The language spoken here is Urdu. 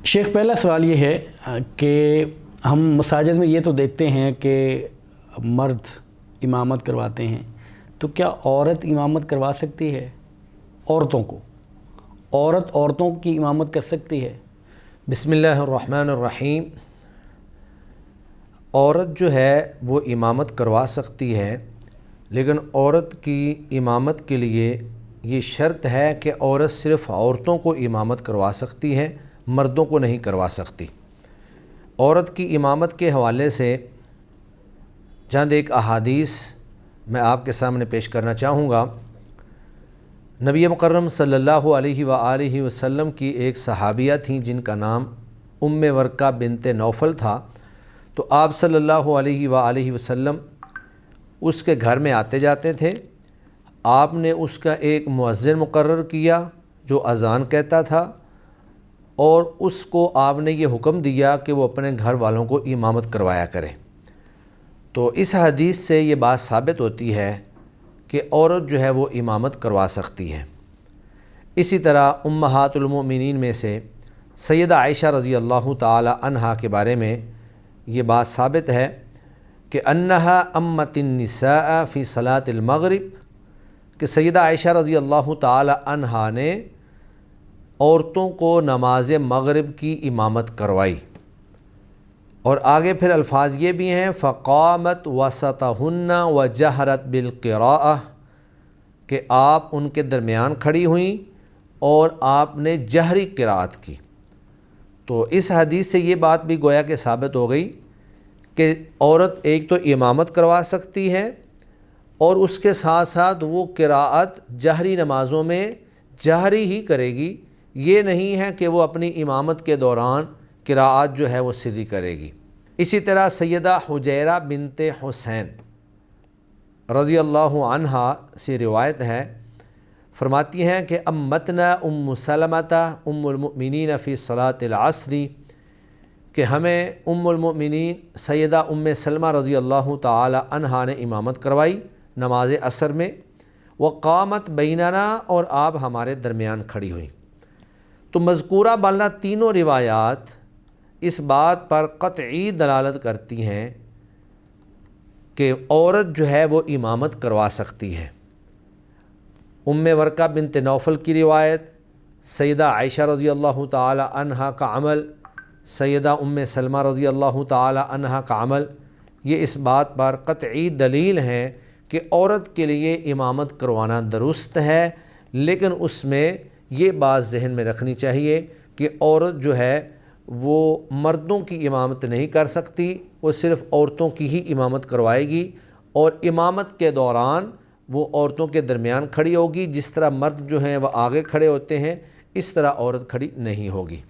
شیخ، پہلا سوال یہ ہے کہ ہم مساجد میں یہ تو دیکھتے ہیں کہ مرد امامت کرواتے ہیں، تو کیا عورت امامت کروا سکتی ہے؟ عورتوں کو عورتوں کی امامت کر سکتی ہے؟ بسم اللہ الرحمن الرحیم۔ عورت جو ہے وہ امامت کروا سکتی ہے، لیکن عورت کی امامت کے لیے یہ شرط ہے کہ عورت صرف عورتوں کو امامت کروا سکتی ہے، مردوں کو نہیں کروا سکتی۔ عورت کی امامت کے حوالے سے چند ایک احادیث میں آپ کے سامنے پیش کرنا چاہوں گا۔ نبی مکرم صلی اللہ علیہ وآلہ وسلم کی ایک صحابیہ تھیں جن کا نام ام ورقہ بنت نوفل تھا، تو آپ صلی اللہ علیہ وآلہ وسلم اس کے گھر میں آتے جاتے تھے۔ آپ نے اس کا ایک مؤذن مقرر کیا جو اذان کہتا تھا، اور اس کو آپ نے یہ حکم دیا کہ وہ اپنے گھر والوں کو امامت کروایا کرے۔ تو اس حدیث سے یہ بات ثابت ہوتی ہے کہ عورت جو ہے وہ امامت کروا سکتی ہے۔ اسی طرح امہات المؤمنین میں سے سیدہ عائشہ رضی اللہ تعالی عنہا کے بارے میں یہ بات ثابت ہے کہ انہا امت النساء فی صلاۃ المغرب، کہ سیدہ عائشہ رضی اللہ تعالی عنہا نے عورتوں کو نماز مغرب کی امامت کروائی۔ اور آگے پھر الفاظ یہ بھی ہیں فقامت وسطہن وجہرت بالقراءہ، کہ آپ ان کے درمیان کھڑی ہوئیں اور آپ نے جہری قرات کی۔ تو اس حدیث سے یہ بات بھی گویا کہ ثابت ہو گئی کہ عورت ایک تو امامت کروا سکتی ہے، اور اس کے ساتھ ساتھ وہ قراءت جہری نمازوں میں جہری ہی کرے گی، یہ نہیں ہے کہ وہ اپنی امامت کے دوران قراءت جو ہے وہ سری کرے گی۔ اسی طرح سیدہ حجیرہ بنت حسین رضی اللہ عنہا سے روایت ہے، فرماتی ہیں کہ امتنا ام سلمۃ ام المؤمنین فی صلاۃ العصر، کہ ہمیں ام المؤمنین سیدہ ام سلمہ رضی اللہ تعالی عنہا نے امامت کروائی نماز عصر میں، وقامت بیننا، اور آپ ہمارے درمیان کھڑی ہوئیں۔ تو مذکورہ بالنا تینوں روایات اس بات پر قطعی دلالت کرتی ہیں کہ عورت جو ہے وہ امامت کروا سکتی ہے۔ ام ورقہ بنت نوفل کی روایت، سیدہ عائشہ رضی اللہ تعالی عنہا کا عمل، سیدہ ام سلمہ رضی اللہ تعالی عنہا کا عمل، یہ اس بات پر قطعی دلیل ہیں کہ عورت کے لیے امامت کروانا درست ہے، لیکن اس میں یہ بات ذہن میں رکھنی چاہیے کہ عورت جو ہے وہ مردوں کی امامت نہیں کر سکتی، وہ صرف عورتوں کی ہی امامت کروائے گی، اور امامت کے دوران وہ عورتوں کے درمیان کھڑی ہوگی۔ جس طرح مرد جو ہیں وہ آگے کھڑے ہوتے ہیں، اس طرح عورت کھڑی نہیں ہوگی۔